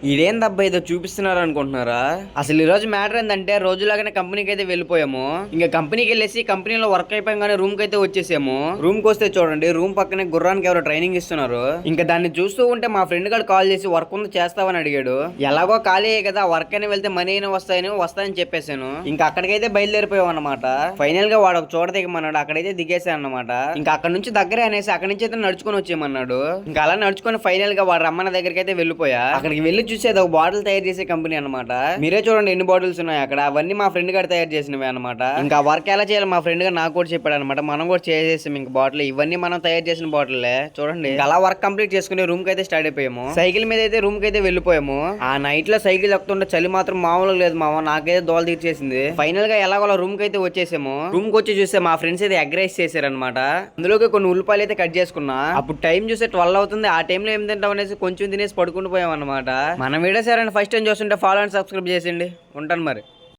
ఇదేందబ్బా ఏదో చూపిస్తున్నారు అనుకుంటున్నారా? అసలు ఈ రోజు మ్యాటర్ ఏంటంటే రోజులాగానే కంపెనీకి అయితే వెళ్ళిపోయాము. ఇంకా కంపెనీకి వెళ్ళేసి కంపెనీలో వర్క్ అయిపోయాగానే రూమ్ కి అయితే వచ్చేసాము. రూమ్ కి వస్తే చూడండి, రూమ్ పక్కనే గుర్రానికి ఎవరో ట్రైనింగ్ ఇస్తున్నారు. ఇంకా దాన్ని చూస్తూ ఉంటే మా ఫ్రెండ్ గారు కాల్ చేసి వర్క్ ఉంది చేస్తావని అడిగాడు. ఎలాగో ఖాళీ కదా, వర్క్ అని వెళ్తే మనీ అయినా వస్తాయని చెప్పేశాను. ఇంకా అక్కడికైతే బయలుదేరిపోయాం అన్నమాట. ఫైనల్ గా వాడు ఒక చోట దిగమన్నాడు, అక్కడైతే దిగేసాను అన్నమాట. ఇంకా అక్కడ నుంచి దగ్గరే అనేసి అక్కడి నుంచి అయితే నడుచుకొని వచ్చేయమన్నాడు. ఇంకా అలా నడుచుకొని ఫైనల్ గా వాడు రమ్మన్న దగ్గరికి అయితే వెళ్ళిపోయా. అక్కడికి వెళ్ళి చూసేది ఒక బాటిల్ తయారు చేసే కంపెనీ అనమాట. మీరే చూడండి ఎన్ని బాటిల్స్ ఉన్నాయి అక్కడ. అవన్నీ మా ఫ్రెండ్ గారు తయారు చేసినవి అనమాట. ఇంకా వర్క్ ఎలా చేయాలి మా ఫ్రెండ్ గారు నాకు కూడా చెప్పాడు అనమాట. మనం కూడా చేసేసాం. ఇంకా బాటిల్ ఇవన్నీ మనం తయారు చేసిన బాటిల్లే చూడండి. అలా వర్క్ కంప్లీట్ చేసుకుని రూమ్ కి అయితే స్టార్ట్ అయిపోయాము. సైకిల్ మీద అయితే రూమ్ కి అయితే వెళ్ళిపోయాము. ఆ నైట్ లో సైకిల్ ఎక్కుతుంటే చలి మాత్రం మామూలుగా లేదు మామ, నాకైతే దోల తీర్చేసింది. ఫైనల్ గా ఎలాగోలా రూమ్ కి అయితే వచ్చేసాము. రూమ్ కి వచ్చి చూస్తే మా ఫ్రెండ్స్ అయితే ఎగ్ రైస్ చేశారనమాట. అందులోకి కొన్ని ఉల్లిపాయలు అయితే కట్ చేసుకున్నా. అప్పుడు టైం చూస్తే 12 అవుతుంది. ఆ టైంలో ఏం తింటాం అనేసి కొంచెం తినేసి పడుకుంటూ పోయాం అనమాట. మన వీడియో సరే ఫస్ట్ టైం చూస్తుంటే ఫాలో అండ్ సబ్స్క్రైబ్ చేసిండి. ఉంటాను మరి.